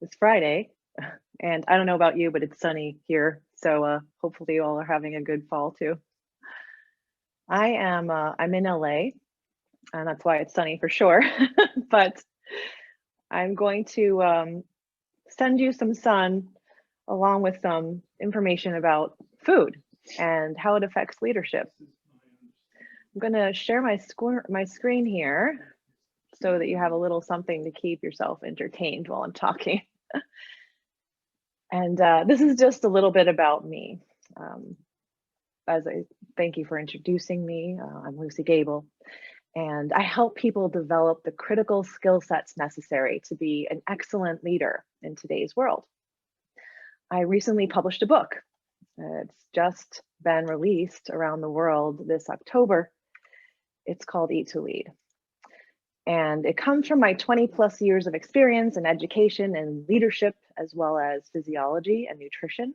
It's Friday, and I don't know about you, but it's sunny here. So hopefully you all are having a good fall too. I'm in LA, and that's why it's sunny for sure. But I'm going to send you some sun along with some information about food and how it affects leadership. I'm going to share my screen here so that you have a little something to keep yourself entertained while I'm talking. And this is just a little bit about me. As I thank you for introducing me. I'm Luci Gabel, and I help people develop the critical skill sets necessary to be an excellent leader in today's world. I recently published a book. It's just been released around the world this October. It's called Eat to Lead. And it comes from my 20+ years of experience in education and leadership, as well as physiology and nutrition.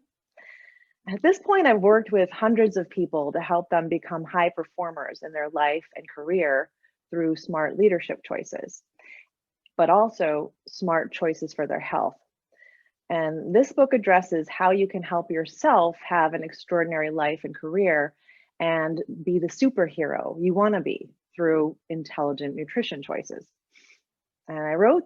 At this point, I've worked with hundreds of people to help them become high performers in their life and career through smart leadership choices, but also smart choices for their health. And this book addresses how you can help yourself have an extraordinary life and career and be the superhero you want to be through intelligent nutrition choices. And I wrote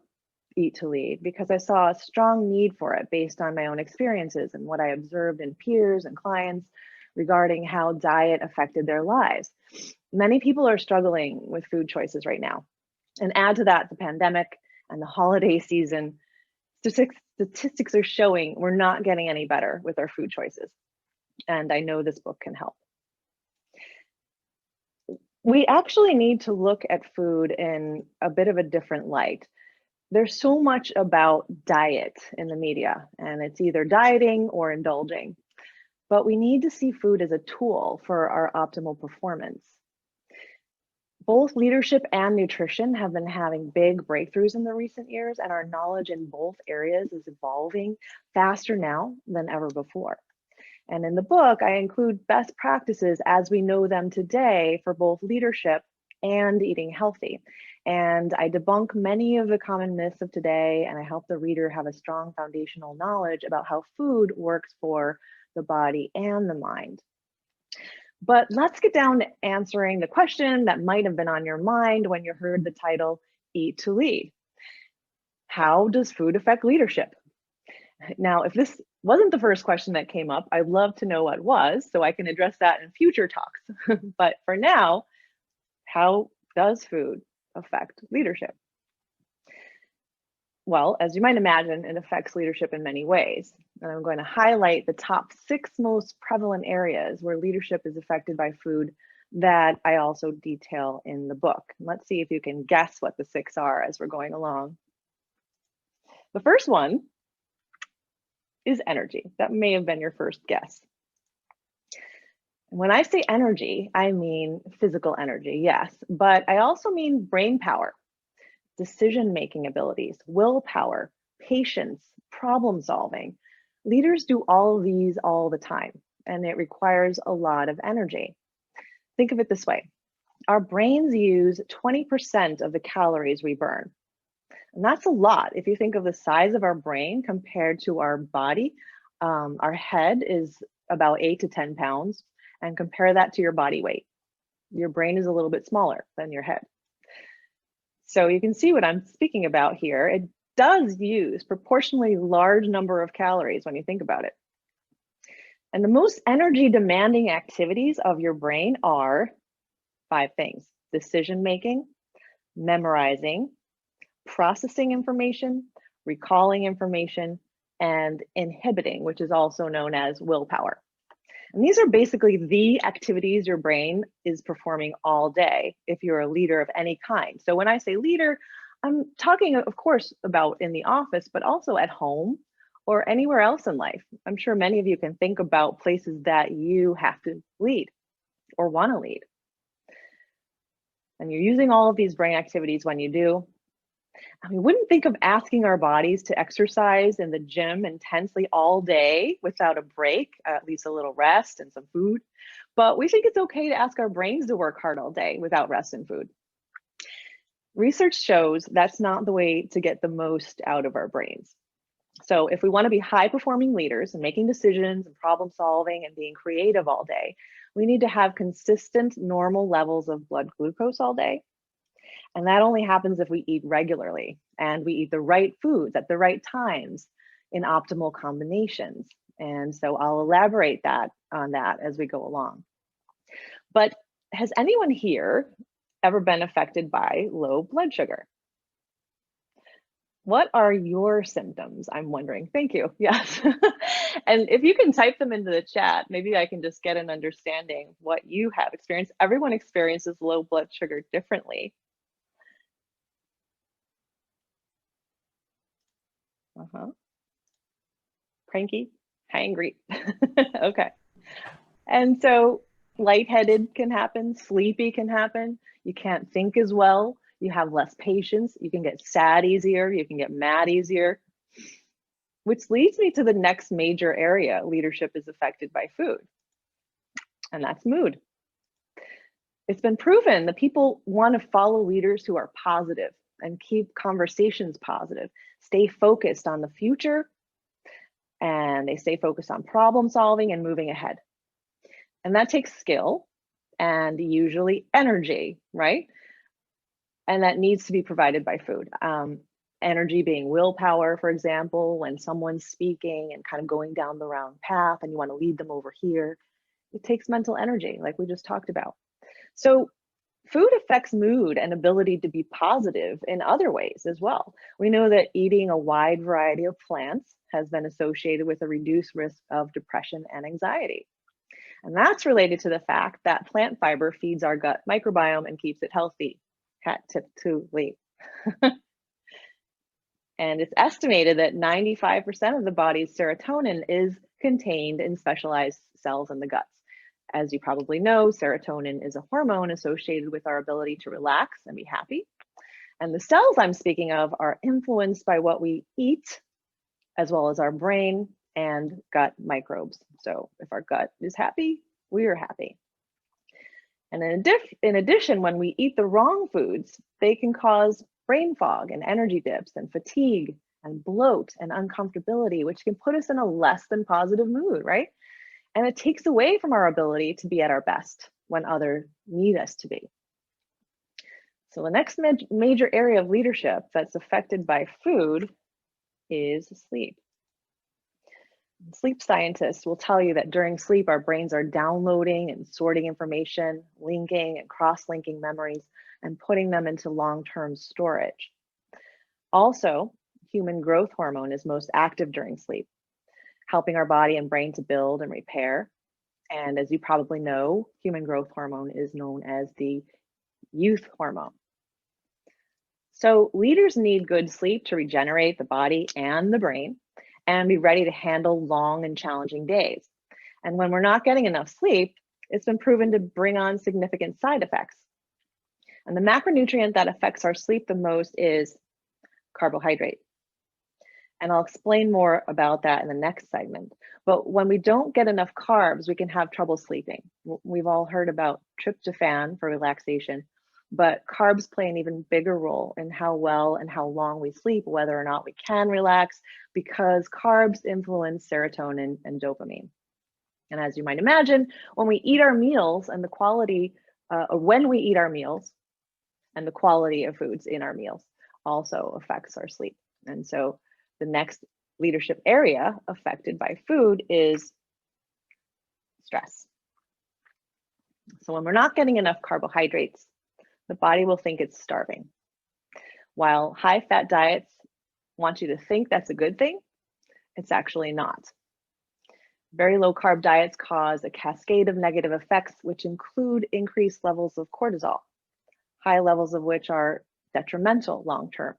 Eat to Lead because I saw a strong need for it based on my own experiences and what I observed in peers and clients regarding how diet affected their lives. Many people are struggling with food choices right now. And add to that the pandemic and the holiday season, statistics are showing we're not getting any better with our food choices. And I know this book can help. We actually need to look at food in a bit of a different light. There's so much about diet in the media, and it's either dieting or indulging. But we need to see food as a tool for our optimal performance. Both leadership and nutrition have been having big breakthroughs in the recent years, and our knowledge in both areas is evolving faster now than ever before. And in the book, I include best practices as we know them today for both leadership and eating healthy. And I debunk many of the common myths of today, and I help the reader have a strong foundational knowledge about how food works for the body and the mind. But let's get down to answering the question that might have been on your mind when you heard the title, Eat to Lead. How does food affect leadership? Now, if this wasn't the first question that came up, I'd love to know what was, so I can address that in future talks. But for now, how does food affect leadership? Well, as you might imagine, it affects leadership in many ways. And I'm going to highlight the top 6 most prevalent areas where leadership is affected by food that I also detail in the book. Let's see if you can guess what the 6 are as we're going along. The first one is energy. That may have been your first guess. When I say energy, I mean physical energy, yes, but I also mean brain power, decision-making abilities, willpower, patience, problem solving. Leaders do all of these all the time, and it requires a lot of energy. Think of it this way. Our brains use 20% of the calories we burn. And that's a lot. If you think of the size of our brain compared to our body, our head is about 8 to 10 pounds, and compare that to your body weight. Your brain is a little bit smaller than your head. So you can see what I'm speaking about here. It does use proportionally large number of calories when you think about it. And the most energy demanding activities of your brain are 5 things: decision making, memorizing, processing information, recalling information, and inhibiting, which is also known as willpower. And these are basically the activities your brain is performing all day if you're a leader of any kind. So when I say leader, I'm talking, of course, about in the office, but also at home or anywhere else in life. I'm sure many of you can think about places that you have to lead or want to lead. And you're using all of these brain activities when you do. And we wouldn't think of asking our bodies to exercise in the gym intensely all day without a break, at least a little rest and some food. But we think it's okay to ask our brains to work hard all day without rest and food. Research shows that's not the way to get the most out of our brains. So if we want to be high performing leaders and making decisions and problem solving and being creative all day, we need to have consistent normal levels of blood glucose all day. And that only happens if we eat regularly and we eat the right foods at the right times in optimal combinations. And so I'll elaborate on that as we go along. But has anyone here ever been affected by low blood sugar? What are your symptoms? I'm wondering. Thank you. Yes. And if you can type them into the chat, maybe I can just get an understanding what you have experienced. Everyone experiences low blood sugar differently. Cranky, hangry. Okay. And so lightheaded can happen, sleepy can happen. You can't think as well. You have less patience. You can get sad easier. You can get mad easier. Which leads me to the next major area leadership is affected by food, and that's mood. It's been proven that people want to follow leaders who are positive and keep conversations positive, stay focused on the future, and they stay focused on problem solving and moving ahead. And that takes skill and usually energy, right? And that needs to be provided by food. Energy being willpower, for example, when someone's speaking and kind of going down the wrong path and you want to lead them over here, it takes mental energy, like we just talked about. So food affects mood and ability to be positive in other ways as well. We know that eating a wide variety of plants has been associated with a reduced risk of depression and anxiety. And that's related to the fact that plant fiber feeds our gut microbiome and keeps it healthy. Hat tip 2 late. And it's estimated that 95% of the body's serotonin is contained in specialized cells in the guts. As you probably know, serotonin is a hormone associated with our ability to relax and be happy. And the cells I'm speaking of are influenced by what we eat, as well as our brain and gut microbes. So if our gut is happy, we are happy. And in addition, when we eat the wrong foods, they can cause brain fog and energy dips and fatigue and bloat and uncomfortability, which can put us in a less than positive mood, right? And it takes away from our ability to be at our best when others need us to be. So the next major area of leadership that's affected by food is sleep. Sleep scientists will tell you that during sleep, our brains are downloading and sorting information, linking and cross-linking memories, and putting them into long-term storage. Also, human growth hormone is most active during sleep, helping our body and brain to build and repair. And as you probably know, human growth hormone is known as the youth hormone. So leaders need good sleep to regenerate the body and the brain and be ready to handle long and challenging days. And when we're not getting enough sleep, it's been proven to bring on significant side effects. And the macronutrient that affects our sleep the most is carbohydrate. And I'll explain more about that in the next segment. But when we don't get enough carbs, we can have trouble sleeping. We've all heard about tryptophan for relaxation, but carbs play an even bigger role in how well and how long we sleep, whether or not we can relax, because carbs influence serotonin and dopamine. And as you might imagine, when we eat our meals and the quality, when we eat our meals and the quality of foods in our meals also affects our sleep. And so the next leadership area affected by food is stress. So when we're not getting enough carbohydrates, the body will think it's starving. While high-fat diets want you to think that's a good thing, it's actually not. Very low-carb diets cause a cascade of negative effects, which include increased levels of cortisol, high levels of which are detrimental long-term.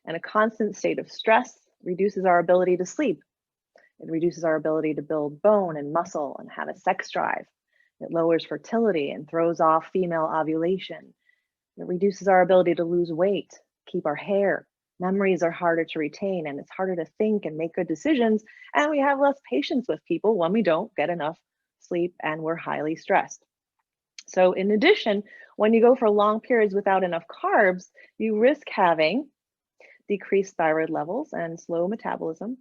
And a constant state of stress reduces our ability to sleep. It reduces our ability to build bone and muscle and have a sex drive. It lowers fertility and throws off female ovulation. It reduces our ability to lose weight, keep our hair. Memories are harder to retain, and it's harder to think and make good decisions. And we have less patience with people when we don't get enough sleep and we're highly stressed. So in addition, when you go for long periods without enough carbs, you risk having decreased thyroid levels and slow metabolism,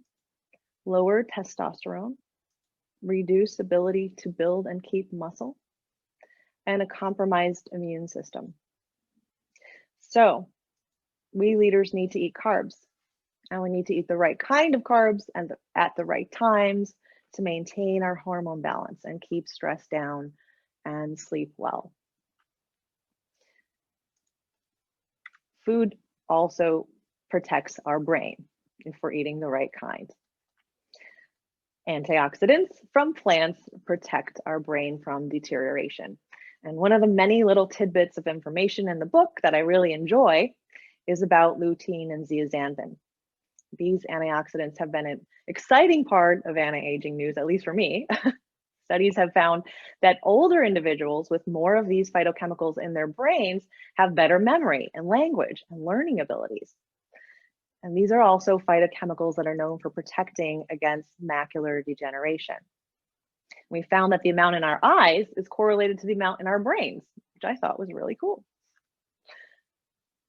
lower testosterone, reduced ability to build and keep muscle, and a compromised immune system. So we leaders need to eat carbs, and we need to eat the right kind of carbs and at the right times to maintain our hormone balance and keep stress down and sleep well. Food also protects our brain if we're eating the right kind. Antioxidants from plants protect our brain from deterioration. And one of the many little tidbits of information in the book that I really enjoy is about lutein and zeaxanthin. These antioxidants have been an exciting part of anti-aging news, at least for me. Studies have found that older individuals with more of these phytochemicals in their brains have better memory and language and learning abilities. And these are also phytochemicals that are known for protecting against macular degeneration. We found that the amount in our eyes is correlated to the amount in our brains, which I thought was really cool.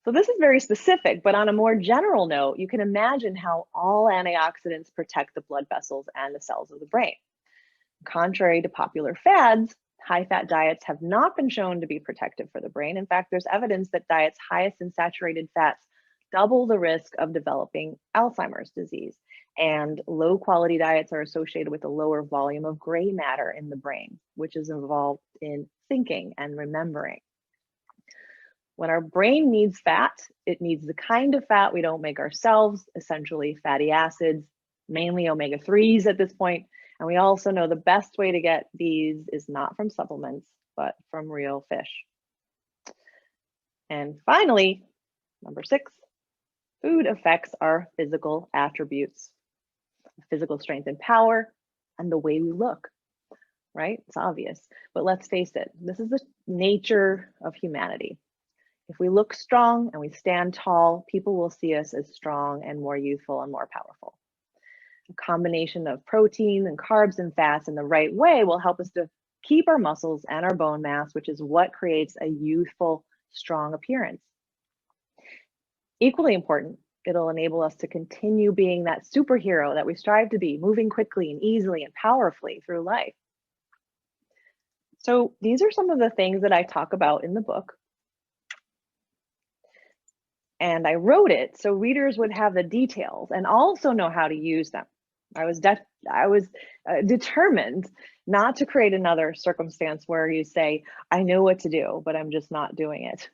So this is very specific, but on a more general note, you can imagine how all antioxidants protect the blood vessels and the cells of the brain. Contrary to popular fads, high-fat diets have not been shown to be protective for the brain. In fact, there's evidence that diets highest in saturated fats double the risk of developing Alzheimer's disease. And low-quality diets are associated with a lower volume of gray matter in the brain, which is involved in thinking and remembering. When our brain needs fat, it needs the kind of fat we don't make ourselves, essentially fatty acids, mainly omega-3s at this point. And we also know the best way to get these is not from supplements, but from real fish. And finally, number 6, food affects our physical attributes, physical strength and power, and the way we look, right? It's obvious, but let's face it, this is the nature of humanity. If we look strong and we stand tall, people will see us as strong and more youthful and more powerful. A combination of protein and carbs and fats in the right way will help us to keep our muscles and our bone mass, which is what creates a youthful, strong appearance. Equally important, it'll enable us to continue being that superhero that we strive to be, moving quickly and easily and powerfully through life. So these are some of the things that I talk about in the book. And I wrote it so readers would have the details and also know how to use them. I was determined not to create another circumstance where you say, I know what to do, but I'm just not doing it.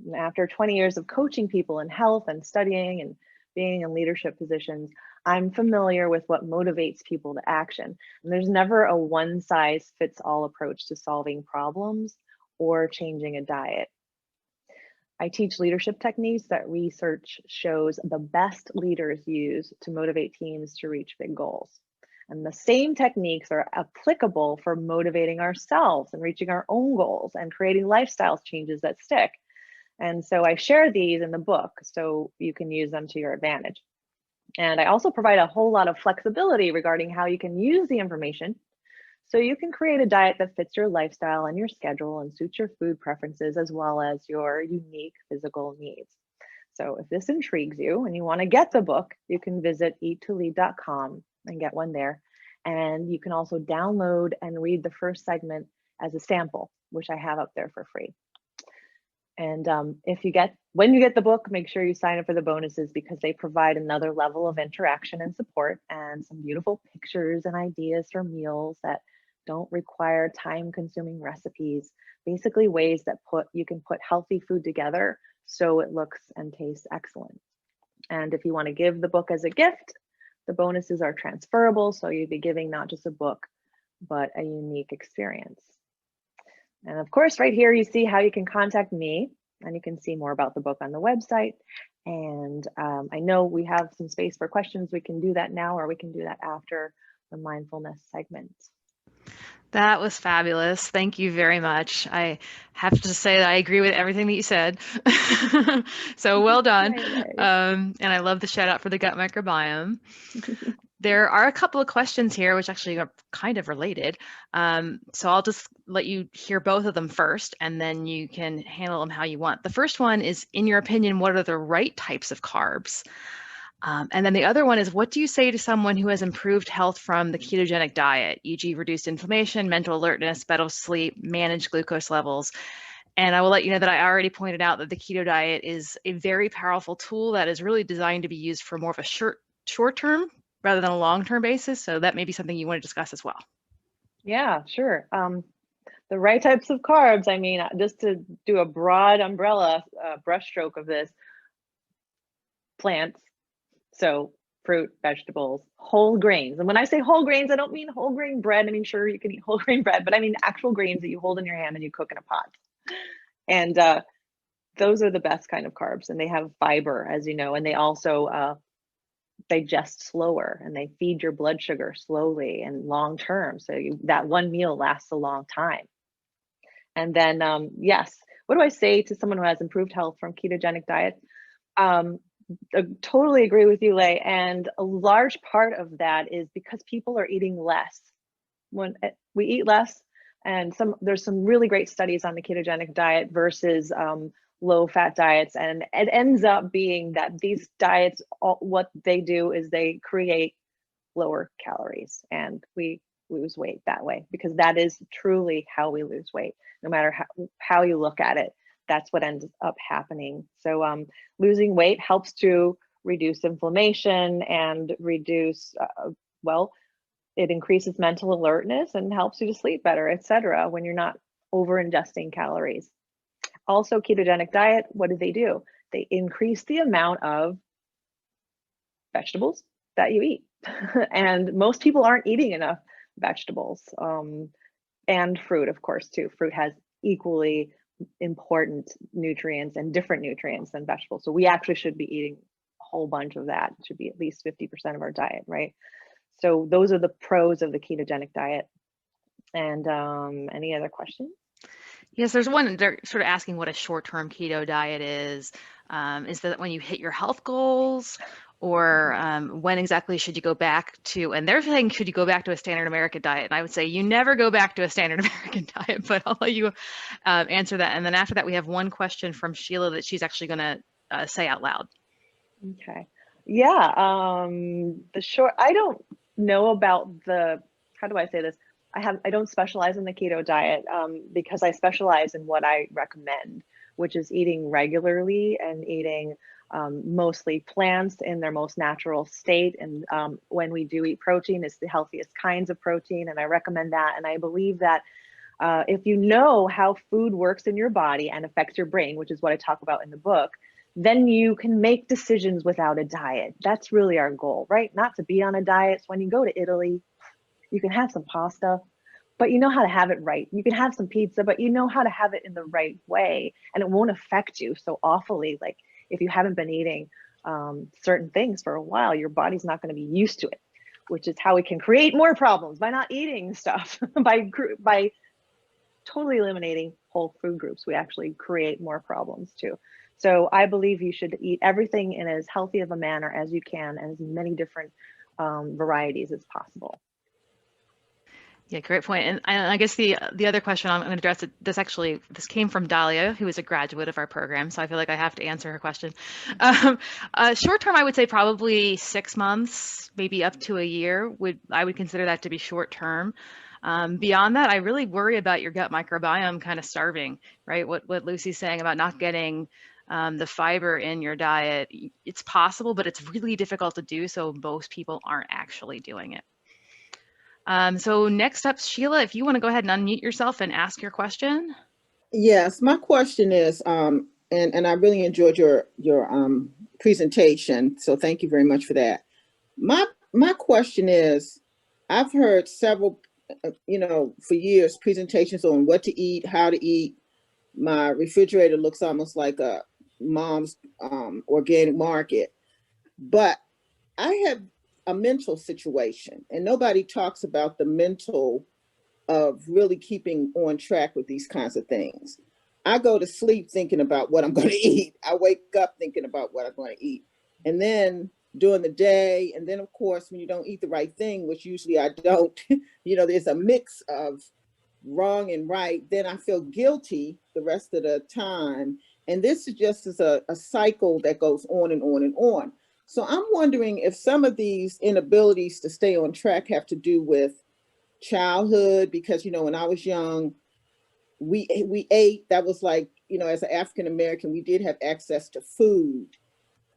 And after 20 years of coaching people in health and studying and being in leadership positions, I'm familiar with what motivates people to action. And there's never a one-size-fits-all approach to solving problems or changing a diet. I teach leadership techniques that research shows the best leaders use to motivate teams to reach big goals. And the same techniques are applicable for motivating ourselves and reaching our own goals and creating lifestyle changes that stick. And so I share these in the book so you can use them to your advantage. And I also provide a whole lot of flexibility regarding how you can use the information so you can create a diet that fits your lifestyle and your schedule and suits your food preferences as well as your unique physical needs. So if this intrigues you and you want to get the book, you can visit eat2lead.com and get one there. And you can also download and read the first segment as a sample, which I have up there for free. And when you get the book, make sure you sign up for the bonuses because they provide another level of interaction and support and some beautiful pictures and ideas for meals that don't require time-consuming recipes, basically ways that you can put healthy food together so it looks and tastes excellent. And if you want to give the book as a gift, the bonuses are transferable, so you'd be giving not just a book, but a unique experience. And of course, right here, you see how you can contact me, and you can see more about the book on the website. And I know we have some space for questions. We can do that now, or we can do that after the mindfulness segment. That was fabulous. Thank you very much. I have to say that I agree with everything that you said. So well done. And I love the shout out for the gut microbiome. There are a couple of questions here, which actually are kind of related. So I'll just let you hear both of them first, and then you can handle them how you want. The first one is, in your opinion, what are the right types of carbs? And then the other one is, what do you say to someone who has improved health from the ketogenic diet, e.g. reduced inflammation, mental alertness, better sleep, managed glucose levels? And I will let you know that I already pointed out that the keto diet is a very powerful tool that is really designed to be used for more of a short term rather than a long term basis. So that may be something you want to discuss as well. Yeah, sure. The right types of carbs, I mean, just to do a broad umbrella brushstroke of this, plants, so fruit, vegetables, whole grains. And when I say whole grains, I don't mean whole grain bread. I mean, sure, you can eat whole grain bread, but I mean actual grains that you hold in your hand and you cook in a pot. And those are the best kind of carbs, and they have fiber, as you know, and they also digest slower, and they feed your blood sugar slowly and long term. So that one meal lasts a long time. And then, yes, what do I say to someone who has improved health from ketogenic diet? I totally agree with you, Lei. And a large part of that is because people are eating less. When we eat less, and there's some really great studies on the ketogenic diet versus low fat diets, and it ends up being that these diets, what they do is they create lower calories, and we lose weight that way, because that is truly how we lose weight. No matter how you look at it, that's what ends up happening. So losing weight helps to reduce inflammation and reduce, well, it increases mental alertness and helps you to sleep better, etc., when you're not over ingesting calories. Also, ketogenic diet, what do? They increase the amount of vegetables that you eat. And most people aren't eating enough vegetables, and fruit, of course, too. Fruit has equally important nutrients and different nutrients than vegetables. So we actually should be eating a whole bunch of that. It should be at least 50% of our diet, right? So those are the pros of the ketogenic diet. And any other questions? Yes, there's one, they're sort of asking what a short-term keto diet is. Is that when you hit your health goals, or when exactly should you go back to, and they're saying, should you go back to a standard American diet? And I would say you never go back to a standard American diet, but I'll let you answer that. And then after that, we have one question from Sheila that she's actually going to say out loud. Okay. Yeah. I don't know about how do I say this? I don't specialize in the keto diet because I specialize in what I recommend, which is eating regularly and eating mostly plants in their most natural state. And when we do eat protein, it's the healthiest kinds of protein. And I recommend that. And I believe that if you know how food works in your body and affects your brain, which is what I talk about in the book, then you can make decisions without a diet. That's really our goal, right? Not to be on a diet. So when you go to Italy, you can have some pasta, but you know how to have it right. You can have some pizza, but you know how to have it in the right way, and it won't affect you so awfully. Like if you haven't been eating certain things for a while, your body's not going to be used to it, which is how we can create more problems by not eating stuff. by totally eliminating whole food groups, we actually create more problems too. So I believe you should eat everything in as healthy of a manner as you can, and as many different varieties as possible. Yeah, great point. And I guess the other question I'm going to address, this came from Dahlia, who is a graduate of our program, so I feel like I have to answer her question. Short term, I would say probably 6 months, maybe up to a year. I would consider that to be short term. Beyond that, I really worry about your gut microbiome kind of starving, right? What Luci's saying about not getting the fiber in your diet. It's possible, but it's really difficult to do, so most people aren't actually doing it. So next up, Sheila, if you want to go ahead and unmute yourself and ask your question. Yes, my question is, and I really enjoyed your presentation, so thank you very much for that. My question is, I've heard several, for years, presentations on what to eat, how to eat. My refrigerator looks almost like a mom's organic market, but I have a mental situation, and nobody talks about the mental of really keeping on track with these kinds of things. I go to sleep thinking about what I'm going to eat. I wake up thinking about what I'm going to eat. And then during the day. And then of course, when you don't eat the right thing, which usually I don't, there's a mix of wrong and right, then I feel guilty the rest of the time. And this is just as a cycle that goes on and on and on. So I'm wondering if some of these inabilities to stay on track have to do with childhood, because, when I was young, we ate, that was like, as an African American, we did have access to food,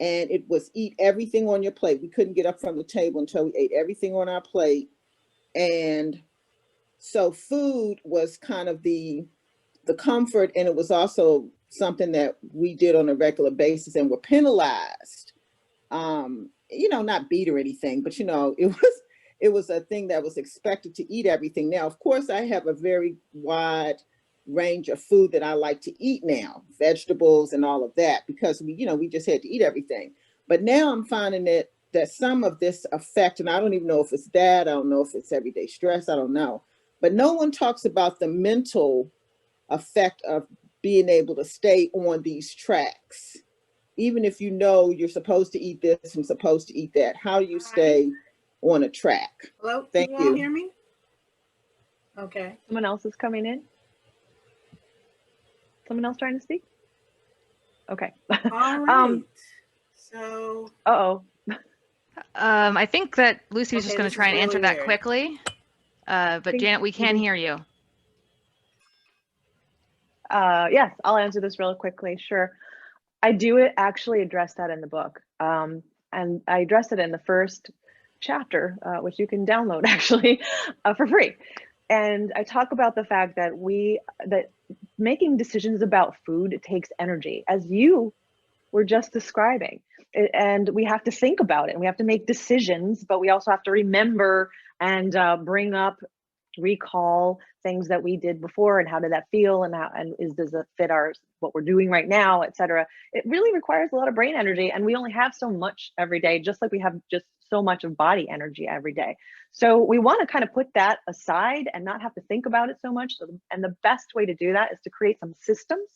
and it was eat everything on your plate. We couldn't get up from the table until we ate everything on our plate. And so food was kind of the comfort, and it was also something that we did on a regular basis and were penalized. Not beat or anything, but it was a thing that was expected to eat everything. Now, of course, I have a very wide range of food that I like to eat now, vegetables and all of that, because we just had to eat everything. But now I'm finding that some of this effect, and I don't even know if it's that, I don't know if it's everyday stress, I don't know. But no one talks about the mental effect of being able to stay on these tracks. Even if you're supposed to eat this and supposed to eat that, how do you stay on a track? Hello, Thank you all you. hear me? Okay. Someone else is coming in? Someone else trying to speak? Okay. All right. So. Uh-oh. I think that Lucy was just going to try and answer that weird. quickly. But Janet, we can hear you. Yes, I'll answer this real quickly. Sure. I do actually address that in the book. And I address it in the first chapter, which you can download actually for free. And I talk about the fact that that making decisions about food takes energy, as you were just describing. And we have to think about it, and we have to make decisions, but we also have to remember and bring up, recall things that we did before, and how did that feel, and does it fit what we're doing right now, etc. It really requires a lot of brain energy, and we only have so much every day, just like we have just so much of body energy every day. So we want to kind of put that aside and not have to think about it so much. And the best way to do that is to create some systems.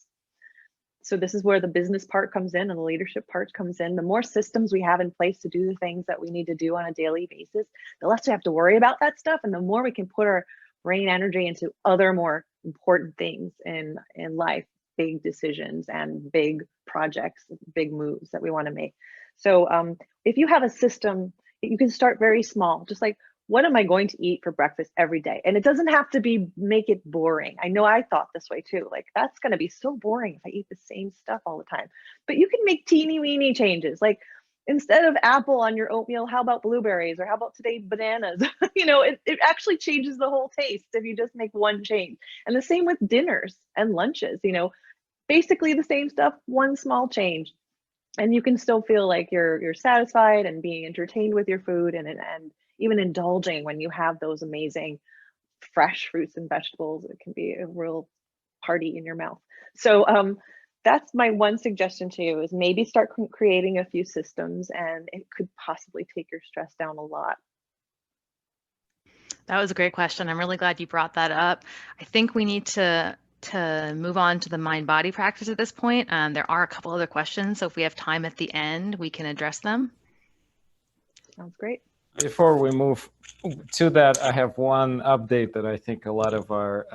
So this is where the business part comes in and the leadership part comes in. The more systems we have in place to do the things that we need to do on a daily basis, the less we have to worry about that stuff, and the more we can put our brain energy into other more important things in life, big decisions and big projects, big moves that we want to make. So if you have a system, you can start very small, just like, what am I going to eat for breakfast every day? And it doesn't have to make it boring. I know I thought this way too. Like, that's going to be so boring if I eat the same stuff all the time. But you can make teeny weeny changes. Like, instead of apple on your oatmeal, how about blueberries? Or how about today bananas? It actually changes the whole taste if you just make one change. And the same with dinners and lunches, basically the same stuff, one small change. And you can still feel like you're satisfied and being entertained with your food, and even indulging when you have those amazing fresh fruits and vegetables. It can be a real party in your mouth. So that's my one suggestion to you, is maybe start creating a few systems, and it could possibly take your stress down a lot. That was a great question. I'm really glad you brought that up. I think we need to move on to the mind-body practice at this point. There are a couple other questions, so if we have time at the end, we can address them. Sounds great. Before we move to that, I have one update that I think a lot of our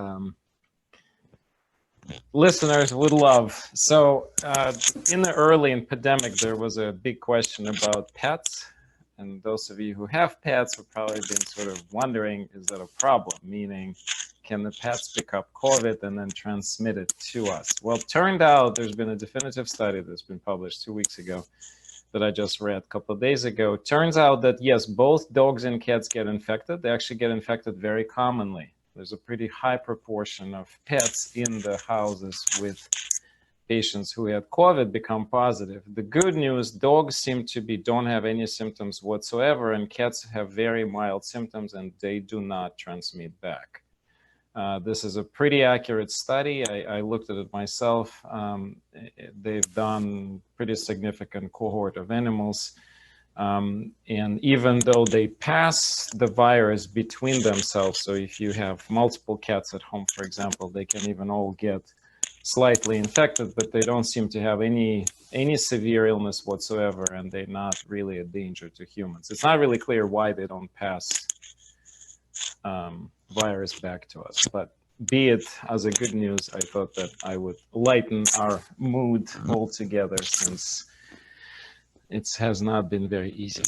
listeners would love. So in the early pandemic, there was a big question about pets. And those of you who have pets have probably been sort of wondering, is that a problem? Meaning, can the pets pick up COVID and then transmit it to us? Well, it turned out there's been a definitive study that's been published 2 weeks ago that I just read a couple of days ago. It turns out that, yes, both dogs and cats get infected. They actually get infected very commonly. There's a pretty high proportion of pets in the houses with patients who had COVID become positive. The good news, dogs don't have any symptoms whatsoever, and cats have very mild symptoms, and they do not transmit back. This is a pretty accurate study. I looked at it myself. They've done pretty significant cohort of animals. And even though they pass the virus between themselves, so if you have multiple cats at home, for example, they can even all get slightly infected, but they don't seem to have any severe illness whatsoever, and they're not really a danger to humans. It's not really clear why they don't pass virus back to us, but be it as a good news, I thought that I would lighten our mood altogether, since it has not been very easy.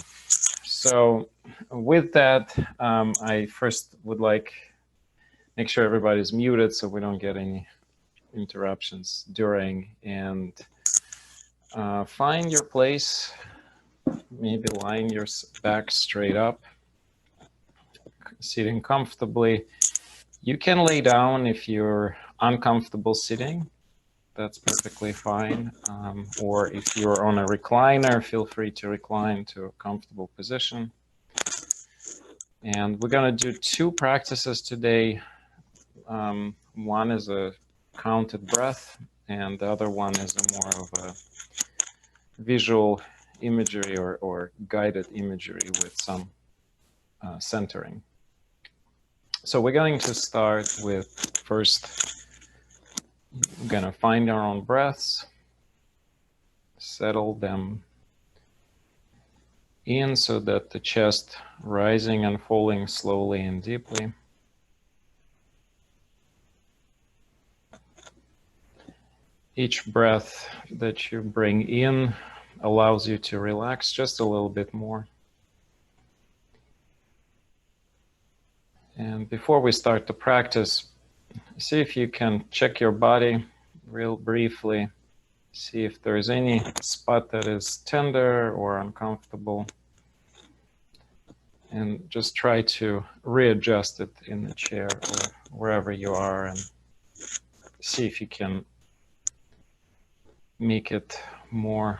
So with that, I first would like make sure everybody's muted so we don't get any interruptions during, and find your place, maybe lying your back straight up, sitting comfortably. You can lay down if you're uncomfortable sitting. That's perfectly fine. Or if you're on a recliner, feel free to recline to a comfortable position. And we're going to do two practices today. One is a counted breath, and the other one is more of a visual imagery or guided imagery with some centering. So we're going to start with first, we're going to find our own breaths, settle them in so that the chest rising and falling slowly and deeply. Each breath that you bring in allows you to relax just a little bit more. And before we start the practice, see if you can check your body real briefly. See if there's any spot that is tender or uncomfortable. And just try to readjust it in the chair or wherever you are, and see if you can make it more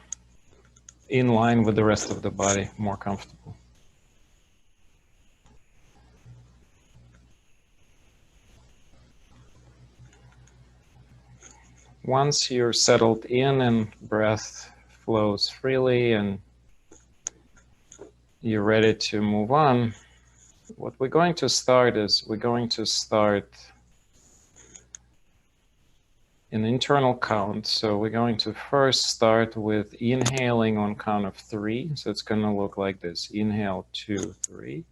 in line with the rest of the body, more comfortable. Once you're settled in and breath flows freely and you're ready to move on, what we're going to start is we're going to start an internal count. So we're going to first start with inhaling on count of 3. So it's going to look like this. Inhale, 2, 3.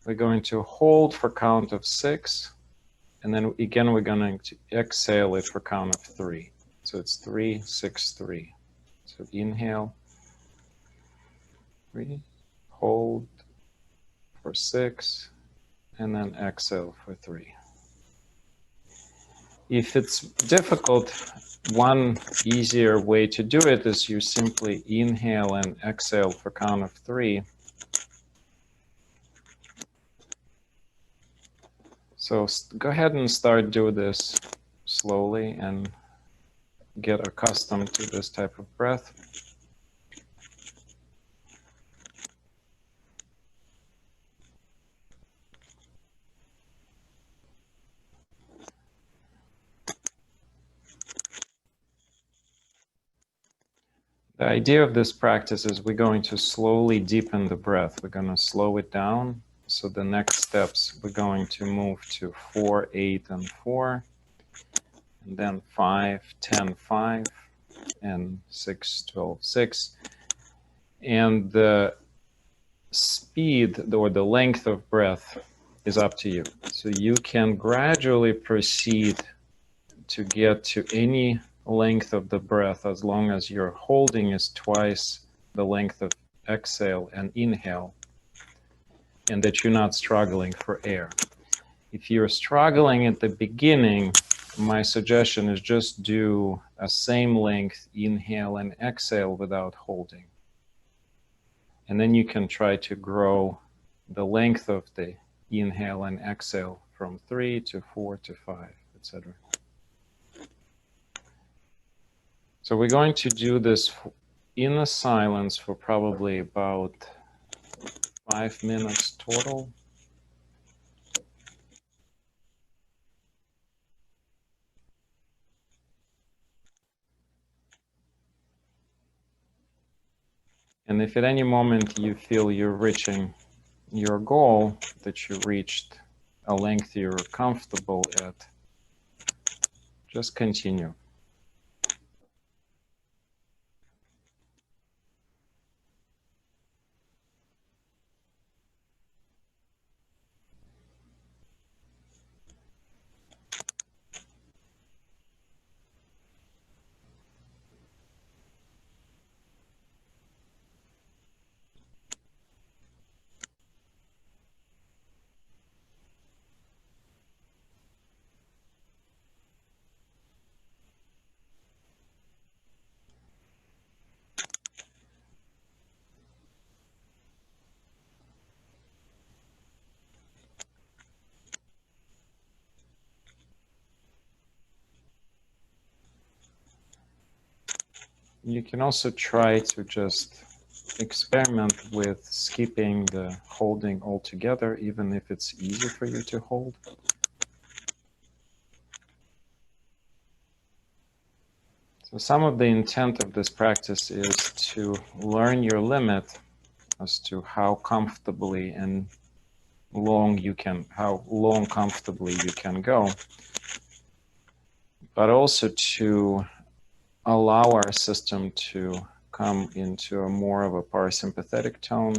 We're going to hold for count of 6. And then again, we're going to exhale it for count of 3. So it's 3, 6, 3. So inhale, 3, hold for 6, and then exhale for 3. If it's difficult, one easier way to do it is you simply inhale and exhale for count of 3. So go ahead and start doing this slowly and get accustomed to this type of breath. The idea of this practice is we're going to slowly deepen the breath. We're going to slow it down. So the next steps, we're going to move to 4, 8, and 4, and then 5, 10, 5, and 6, 12, 6. And the speed or the length of breath is up to you. So you can gradually proceed to get to any length of the breath as long as your holding is twice the length of exhale and inhale, and that you're not struggling for air. If you're struggling at the beginning, my suggestion is just do a same length inhale and exhale without holding. And then you can try to grow the length of the inhale and exhale from 3 to 4 to 5, etc. So we're going to do this in the silence for probably about 5 minutes total. And if at any moment you feel you're reaching your goal, that you reached a length you're comfortable at, Just continue. You can also try to just experiment with skipping the holding altogether, even if it's easy for you to hold. So some of the intent of this practice is to learn your limit as to how comfortably and how long comfortably you can go, but also to allow our system to come into a more of a parasympathetic tone.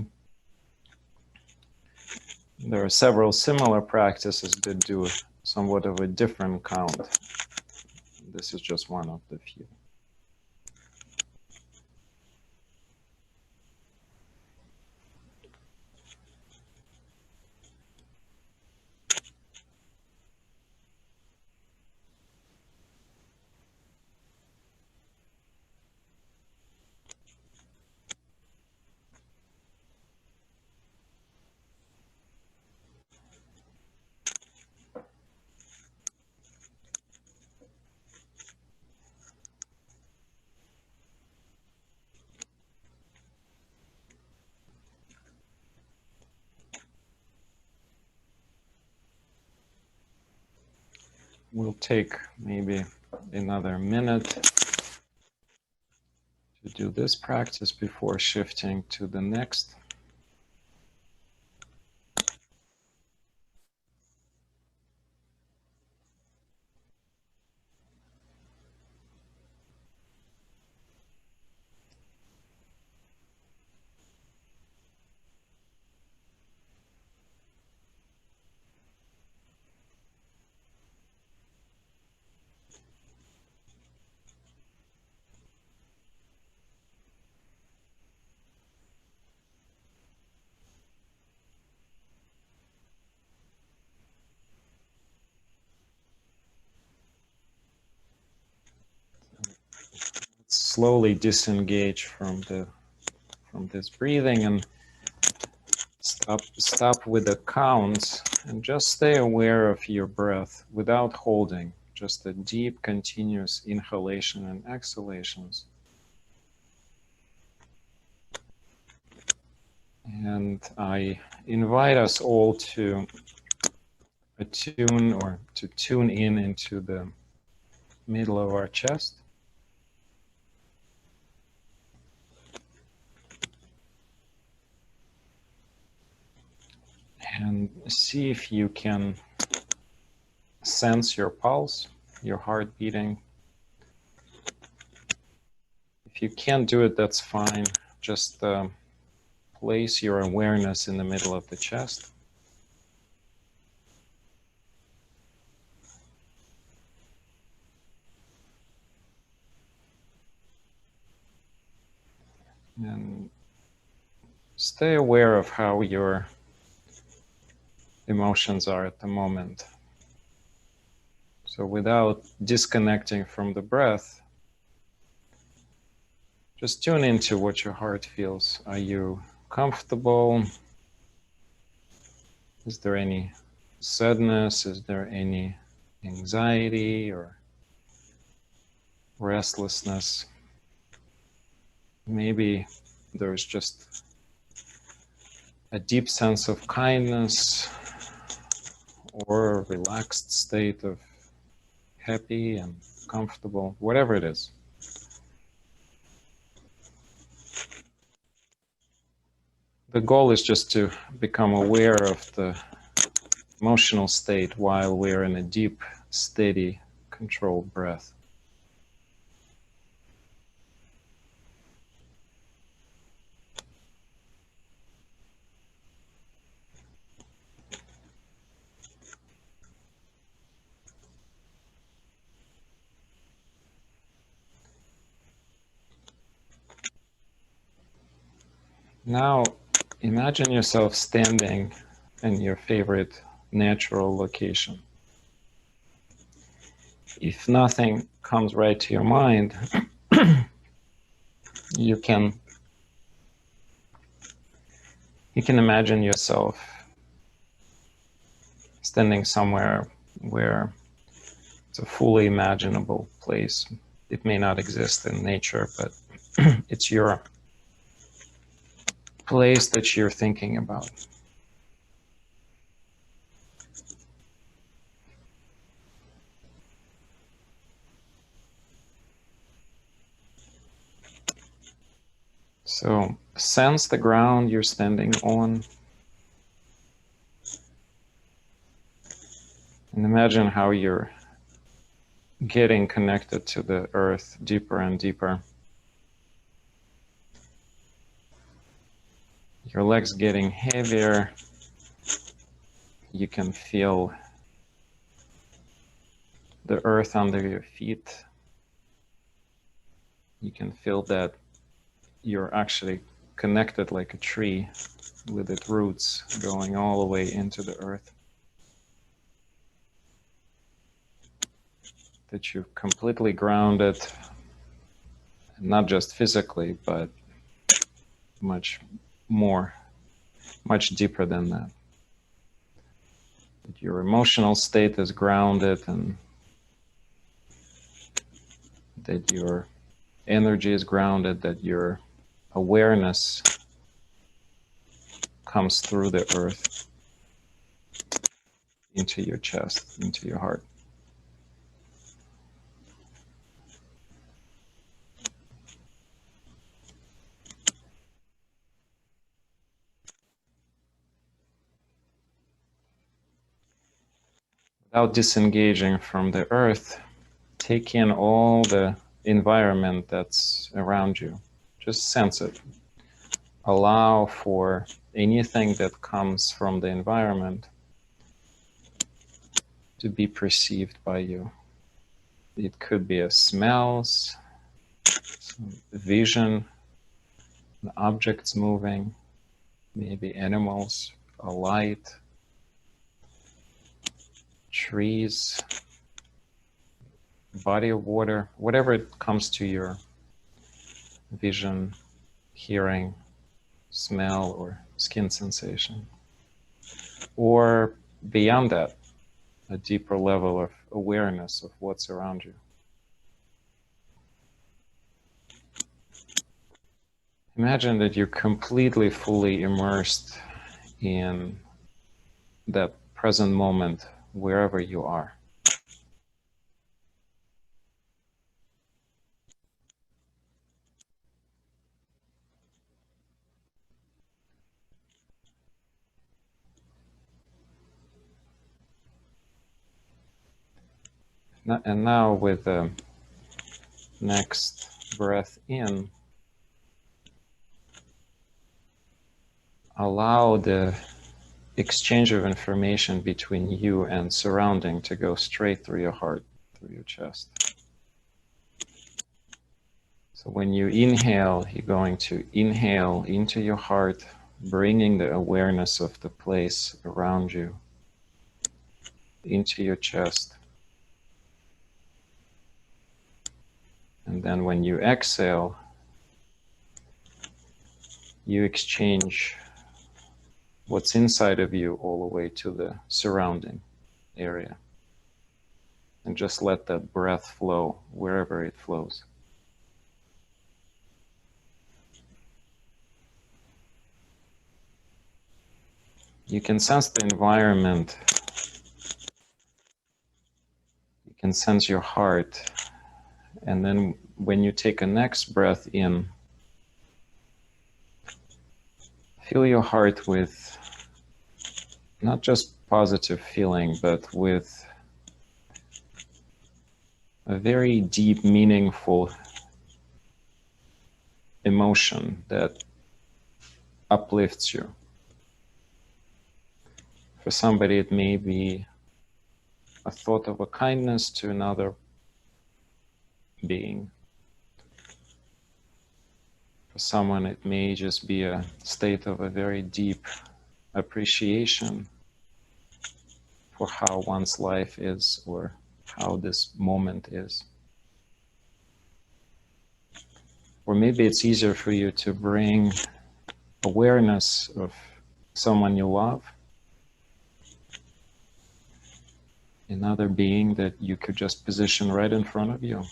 There are several similar practices that do somewhat of a different count. This is just one of the few. We'll take maybe another minute to do this practice before shifting to the next. Slowly disengage from this breathing and stop with the counts and just stay aware of your breath without holding, just a deep continuous inhalation and exhalations. And I invite us all to attune or to tune in into the middle of our chest. And see if you can sense your pulse, your heart beating. If you can't do it, that's fine. Just place your awareness in the middle of the chest. And stay aware of how your emotions are at the moment. So without disconnecting from the breath, just tune into what your heart feels. Are you comfortable? Is there any sadness? Is there any anxiety or restlessness? Maybe there's just a deep sense of kindness or a relaxed state of happy and comfortable, whatever it is. The goal is just to become aware of the emotional state while we're in a deep, steady, controlled breath. Now, imagine yourself standing in your favorite natural location. If nothing comes right to your mind, you can imagine yourself standing somewhere where it's a fully imaginable place. It may not exist in nature, but it's your place that you're thinking about. So sense the ground you're standing on, and imagine how you're getting connected to the earth deeper and deeper. Your legs getting heavier. You can feel the earth under your feet. You can feel that you're actually connected like a tree with its roots going all the way into the earth. That you're completely grounded, not just physically, but much more, much deeper than that. That your emotional state is grounded, and that your energy is grounded, that your awareness comes through the earth into your chest, into your heart. Without disengaging from the earth, take in all the environment that's around you. Just sense it. Allow for anything that comes from the environment to be perceived by you. It could be a smells, vision, objects moving, maybe animals, a light, trees, body of water, whatever it comes to your vision, hearing, smell, or skin sensation. Or beyond that, a deeper level of awareness of what's around you. Imagine that you're completely, fully immersed in that present moment, wherever you are. And now with the next breath in, allow the exchange of information between you and surrounding to go straight through your heart, through your chest. So when you inhale, you're going to inhale into your heart, bringing the awareness of the place around you into your chest. And then when you exhale, you exchange what's inside of you all the way to the surrounding area. And just let that breath flow wherever it flows. You can sense the environment. You can sense your heart. And then when you take a next breath in, fill your heart with not just positive feeling, but with a very deep, meaningful emotion that uplifts you. For somebody, it may be a thought of a kindness to another being. For someone, it may just be a state of a very deep appreciation for how one's life is or how this moment is. Or maybe it's easier for you to bring awareness of someone you love, another being that you could just position right in front of you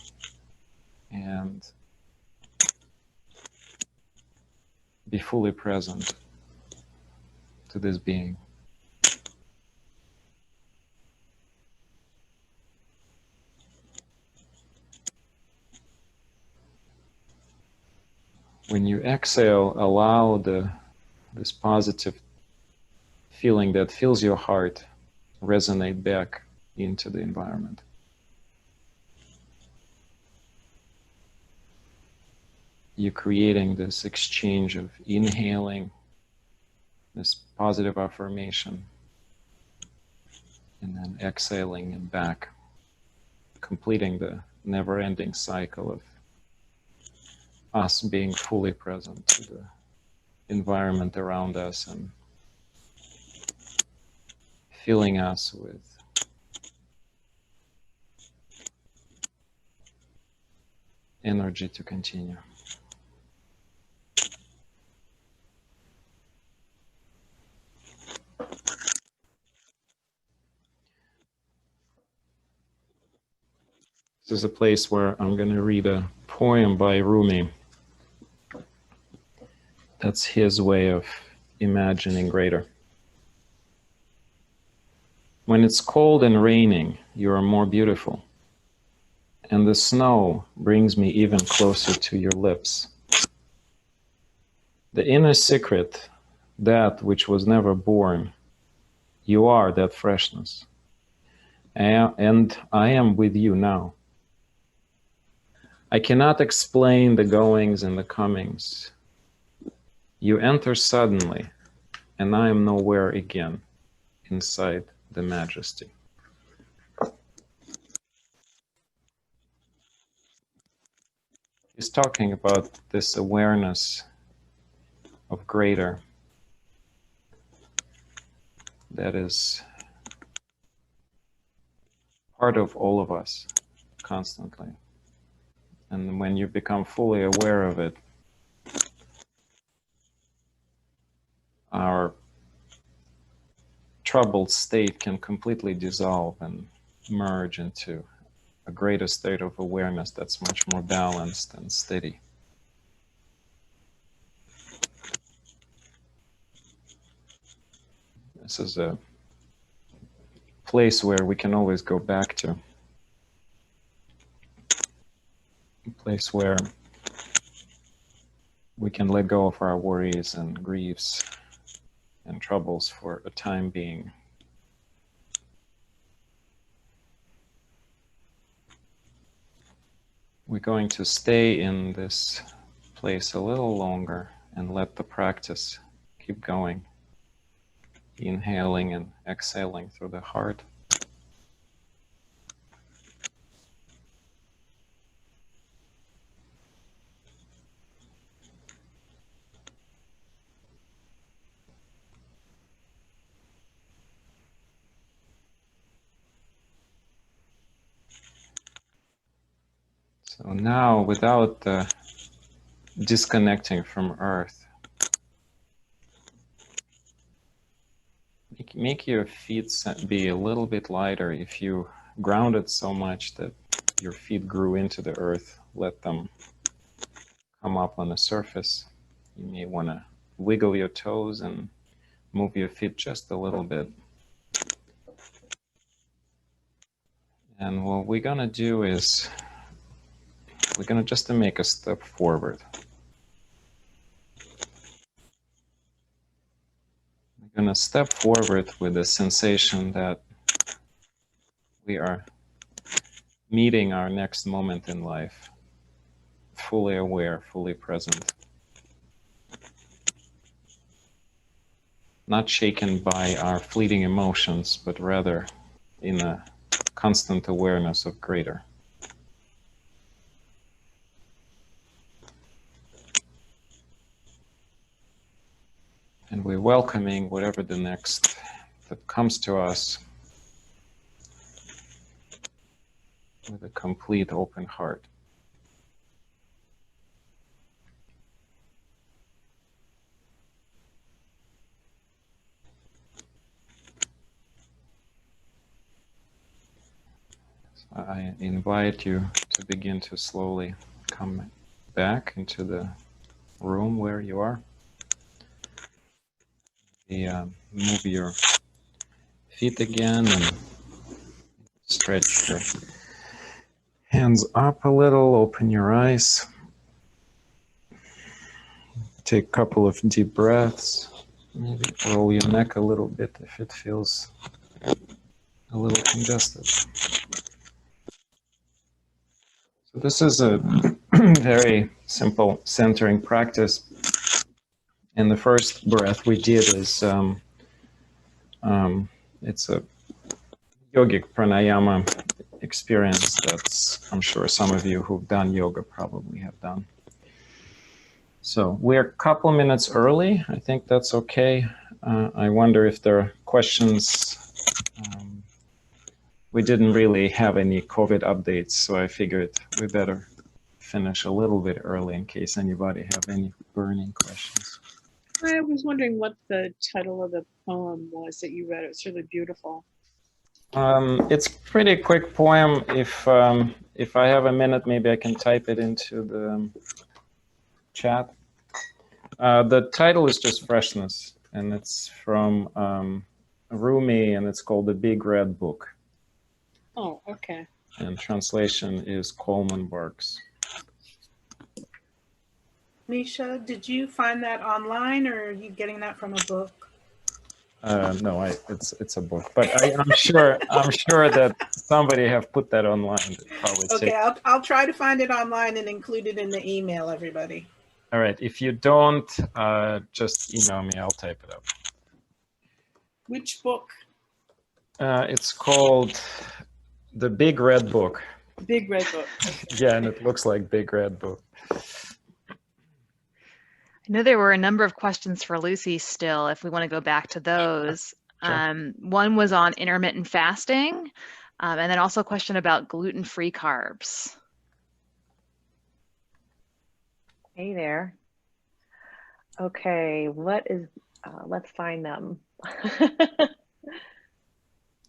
and be fully present to this being. When you exhale, allow this positive feeling that fills your heart resonate back into the environment. You're creating this exchange of inhaling this positive affirmation and then exhaling and back, completing the never-ending cycle of us being fully present to the environment around us and filling us with energy to continue. This is a place where I'm going to read a poem by Rumi. That's his way of imagining greater. When it's cold and raining, you are more beautiful, and the snow brings me even closer to your lips. The inner secret, that which was never born, you are that freshness, and I am with you now. I cannot explain the goings and the comings. You enter suddenly, and I am nowhere again inside the majesty. He's talking about this awareness of greater that is part of all of us constantly. And when you become fully aware of it, our troubled state can completely dissolve and merge into a greater state of awareness that's much more balanced and steady. This is a place where we can always go back to. A place where we can let go of our worries and griefs and troubles for a time being. We're going to stay in this place a little longer and let the practice keep going. Inhaling and exhaling through the heart. So now, without disconnecting from earth, make your feet be a little bit lighter. If you grounded so much that your feet grew into the earth, let them come up on the surface. You may want to wiggle your toes and move your feet just a little bit. And what we're going to do is we're going to just make a step forward. We're going to step forward with the sensation that we are meeting our next moment in life, fully aware, fully present. Not shaken by our fleeting emotions, but rather in a constant awareness of greater. And we're welcoming whatever the next that comes to us with a complete open heart. So I invite you to begin to slowly come back into the room where you are. Move your feet again and stretch your hands up a little, open your eyes. Take a couple of deep breaths. Maybe roll your neck a little bit if it feels a little congested. So this is a very simple centering practice. And the first breath we did is, it's a yogic pranayama experience that's, I'm sure some of you who've done yoga probably have done. So we're a couple minutes early. I think that's okay. I wonder if there are questions. We didn't really have any COVID updates, so I figured we better finish a little bit early in case anybody have any burning questions. I was wondering what the title of the poem was that you read. It was really beautiful. It's a pretty quick poem. If I have a minute, maybe I can type it into the chat. The title is just Freshness, and it's from Rumi, and it's called The Big Red Book. Oh, okay. And translation is Coleman Barks. Misha, did you find that online, or are you getting that from a book? No, it's a book, but I'm sure that somebody have put that online. Okay, I'll try to find it online and include it in the email, everybody. All right. If you don't, just email me. I'll type it up. Which book? It's called The Big Red Book. Big Red Book. Yeah, and it looks like Big Red Book. I know there were a number of questions for Luci still, if we want to go back to those. Sure. One was on intermittent fasting, and then also a question about gluten-free carbs. Hey there. Okay, what is, let's find them.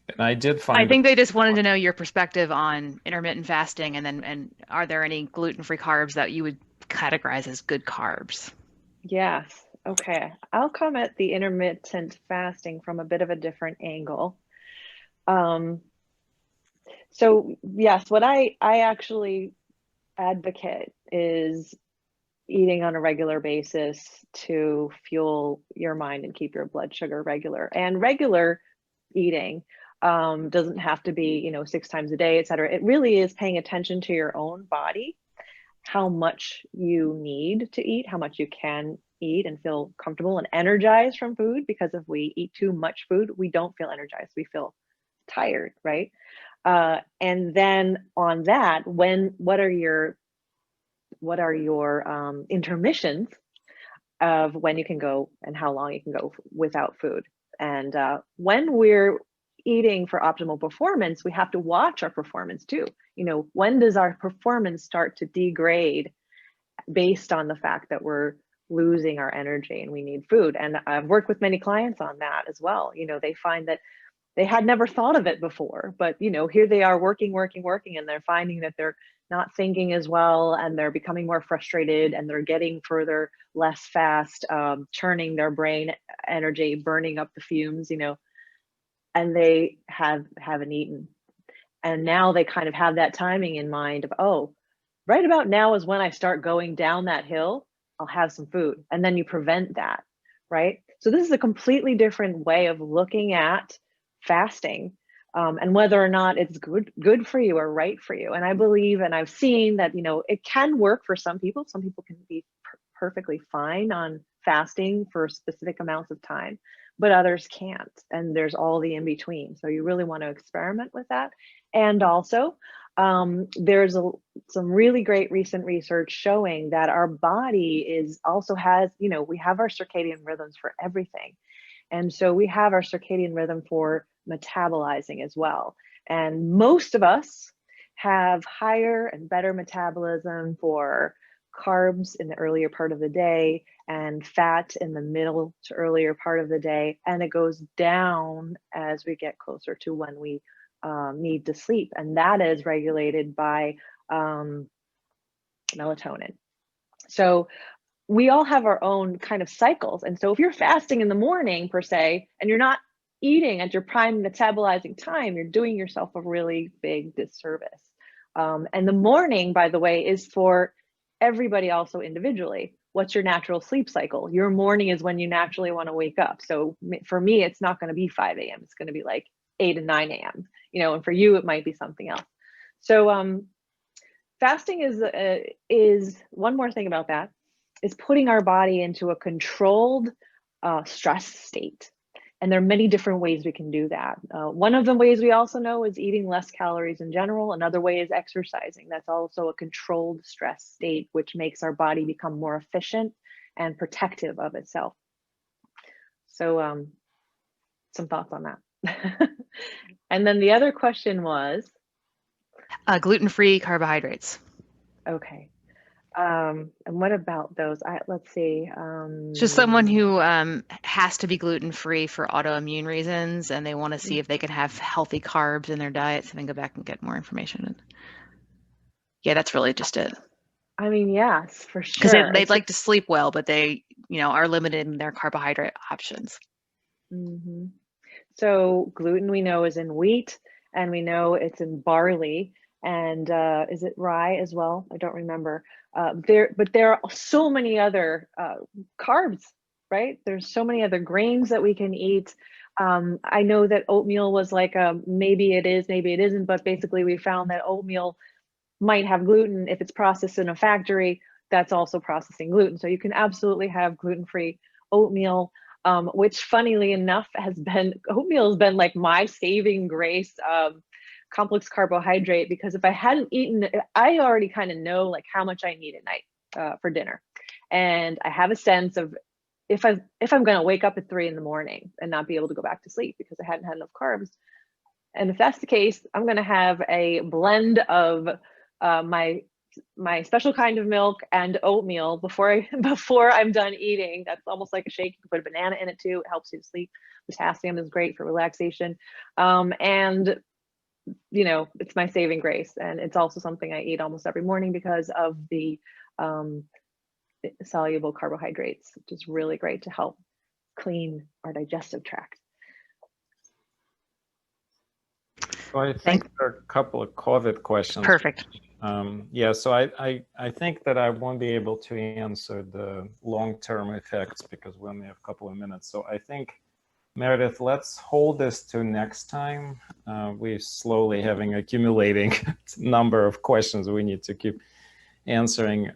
And I did find. I think they just wanted to know your perspective on intermittent fasting, and are there any gluten-free carbs that you would categorize as good carbs? Yes, okay. I'll come at the intermittent fasting from a bit of a different angle. So yes, what I actually advocate is eating on a regular basis to fuel your mind and keep your blood sugar regular. And regular eating doesn't have to be, 6 times a day, et cetera. It really is paying attention to your own body, how much you need to eat, how much you can eat and feel comfortable and energized from food, because if we eat too much food, we don't feel energized, we feel tired, right? And then on that, what are your intermissions of when you can go and how long you can go without food? And when we're eating for optimal performance, we have to watch our performance too. When does our performance start to degrade based on the fact that we're losing our energy and we need food? And I've worked with many clients on that as well. They find that they had never thought of it before, but here they are working, and they're finding that they're not thinking as well, and they're becoming more frustrated, and they're getting further less fast, churning their brain energy, burning up the fumes, and they haven't eaten. And now they kind of have that timing in mind of, oh, right about now is when I start going down that hill, I'll have some food. And then you prevent that, right? So this is a completely different way of looking at fasting. and whether or not it's good for you or right for you. And I believe, and I've seen that, it can work for some people. Some people can be perfectly fine on fasting for specific amounts of time, but others can't. And there's all the in between. So you really want to experiment with that. And also, there's some really great recent research showing that our body also has, we have our circadian rhythms for everything. And so we have our circadian rhythm for metabolizing as well. And most of us have higher and better metabolism for carbs in the earlier part of the day and fat in the middle to earlier part of the day. And it goes down as we get closer to when we need to sleep. And that is regulated by melatonin. So we all have our own kind of cycles. And so if you're fasting in the morning per se, and you're not eating at your prime metabolizing time, you're doing yourself a really big disservice. And the morning, by the way, is for everybody also individually. What's your natural sleep cycle? Your morning is when you naturally want to wake up. So for me, it's not going to be 5 a.m. It's going to be like 8 and 9 a.m. And for you, it might be something else. So fasting is one more thing about that, is putting our body into a controlled stress state. And there are many different ways we can do that. One of the ways we also know is eating less calories in general. Another way is exercising. That's also a controlled stress state, which makes our body become more efficient and protective of itself. So some thoughts on that. And then the other question was? Gluten-free carbohydrates. Okay. And what about those? Let's see. Just someone who has to be gluten-free for autoimmune reasons, and they want to see if they can have healthy carbs in their diet. So then go back and get more information. Yeah, that's really just it. I mean, yes, for sure. Because they'd like to sleep well, but they, are limited in their carbohydrate options. Mm-hmm. So gluten we know is in wheat, and we know it's in barley. And is it rye as well? I don't remember. But there are so many other carbs, right? There's so many other grains that we can eat. I know that oatmeal was like maybe it is, maybe it isn't, but basically we found that oatmeal might have gluten if it's processed in a factory. That's also processing gluten. So you can absolutely have gluten-free oatmeal, which funnily enough oatmeal has been like my saving grace complex carbohydrate, because if I hadn't eaten, I already kind of know like how much I need at night for dinner. And I have a sense of if I'm going to wake up at 3 in the morning and not be able to go back to sleep because I hadn't had enough carbs. And if that's the case, I'm going to have a blend of my special kind of milk and oatmeal before I'm done eating. That's almost like a shake. You can put a banana in it too. It helps you to sleep. Potassium is great for relaxation. And it's my saving grace. And it's also something I eat almost every morning because of the soluble carbohydrates, which is really great to help clean our digestive tract. So I think there are a couple of COVID questions. Perfect. Yeah, so I think that I won't be able to answer the long-term effects because we only have a couple of minutes. So I think, Meredith, let's hold this to next time. We're slowly having accumulating number of questions we need to keep answering.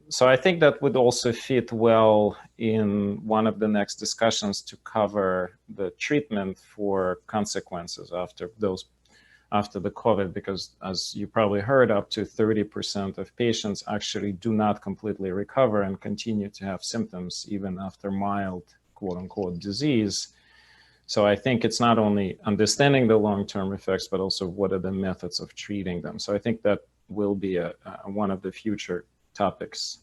So I think that would also fit well in one of the next discussions to cover the treatment for consequences after the COVID, because as you probably heard, up to 30% of patients actually do not completely recover and continue to have symptoms even after mild, quote unquote, disease. So I think it's not only understanding the long-term effects, but also what are the methods of treating them. So I think that will be one of the future topics.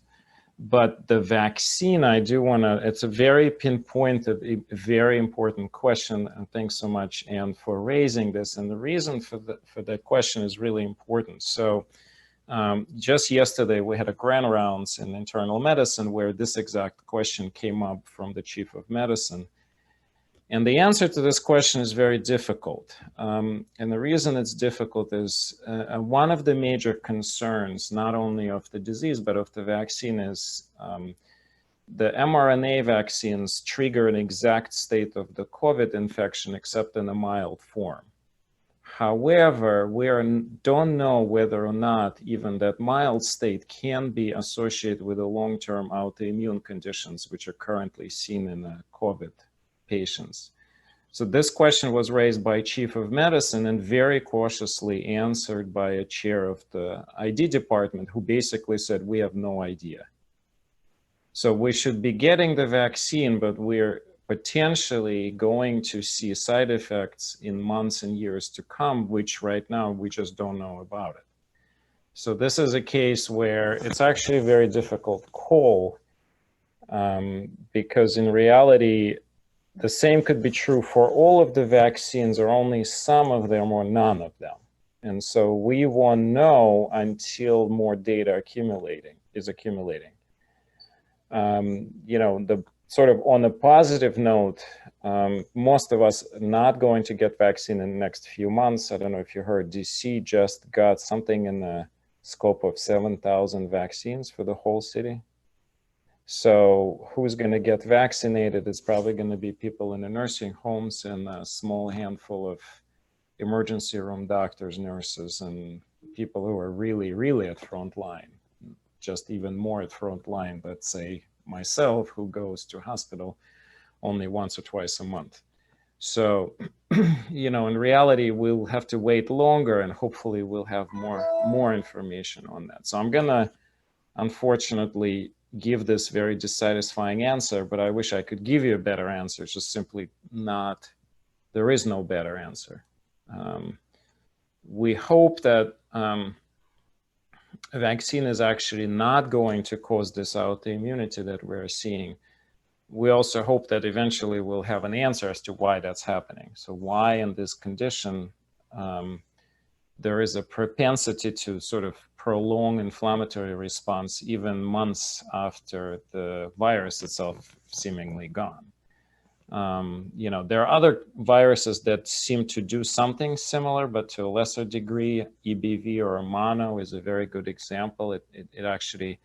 But the vaccine, I do want to, it's a very pinpointed, a very important question. And thanks so much, Anne, for raising this. And the reason for that question is really important. So just yesterday, we had a grand rounds in internal medicine where this exact question came up from the chief of medicine. And the answer to this question is very difficult. And the reason it's difficult is one of the major concerns, not only of the disease, but of the vaccine is the mRNA vaccines trigger an exact state of the COVID infection, except in a mild form. However, don't know whether or not even that mild state can be associated with the long-term autoimmune conditions which are currently seen in COVID patients. So this question was raised by Chief of Medicine and very cautiously answered by a chair of the ID department, who basically said, we have no idea. So we should be getting the vaccine, but we're potentially going to see side effects in months and years to come, which right now we just don't know about it. So this is a case where it's actually a very difficult call, because in reality, the same could be true for all of the vaccines, or only some of them, or none of them. And so we won't know until more data is accumulating. You know, the sort of on a positive note, most of us are not going to get vaccine in the next few months. I don't know if you heard, DC just got something in the scope of 7,000 vaccines for the whole city. So who's going to get vaccinated is probably going to be people in the nursing homes and a small handful of emergency room doctors, nurses, and people who are really, really at front line. Just even more at front line, let's say myself, who goes to hospital only once or twice a month. So, you know, in reality, we'll have to wait longer, and hopefully we'll have more information on that. So I'm gonna, unfortunately, give this very dissatisfying answer, but I wish I could give you a better answer. It's just simply not, there is no better answer. We hope that a vaccine is actually not going to cause this autoimmunity that we're seeing. We also hope that eventually we'll have an answer as to why that's happening. So why in this condition there is a propensity to sort of prolong inflammatory response even months after the virus itself seemingly gone. You know, there are other viruses that seem to do something similar, but to a lesser degree. EBV or mono is a very good example. It actually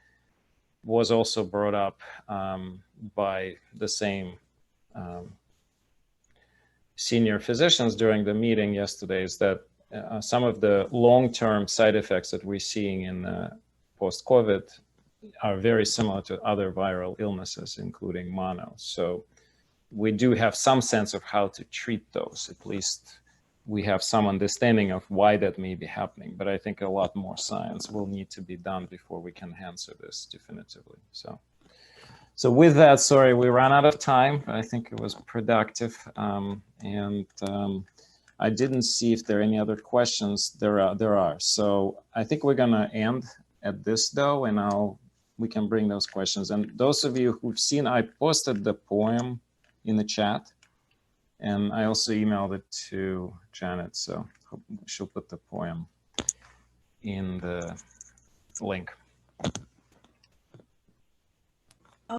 was also brought up by the same senior physicians during the meeting yesterday, is that some of the long-term side effects that we're seeing in post-COVID are very similar to other viral illnesses, including mono. So we do have some sense of how to treat those. At least we have some understanding of why that may be happening. But I think a lot more science will need to be done before we can answer this definitively. So with that, sorry, we ran out of time. I think it was productive. I didn't see if there are any other questions. There are. So I think we're gonna end at this though, and we can bring those questions. And those of you who've seen, I posted the poem in the chat, and I also emailed it to Janet, so she'll put the poem in the link.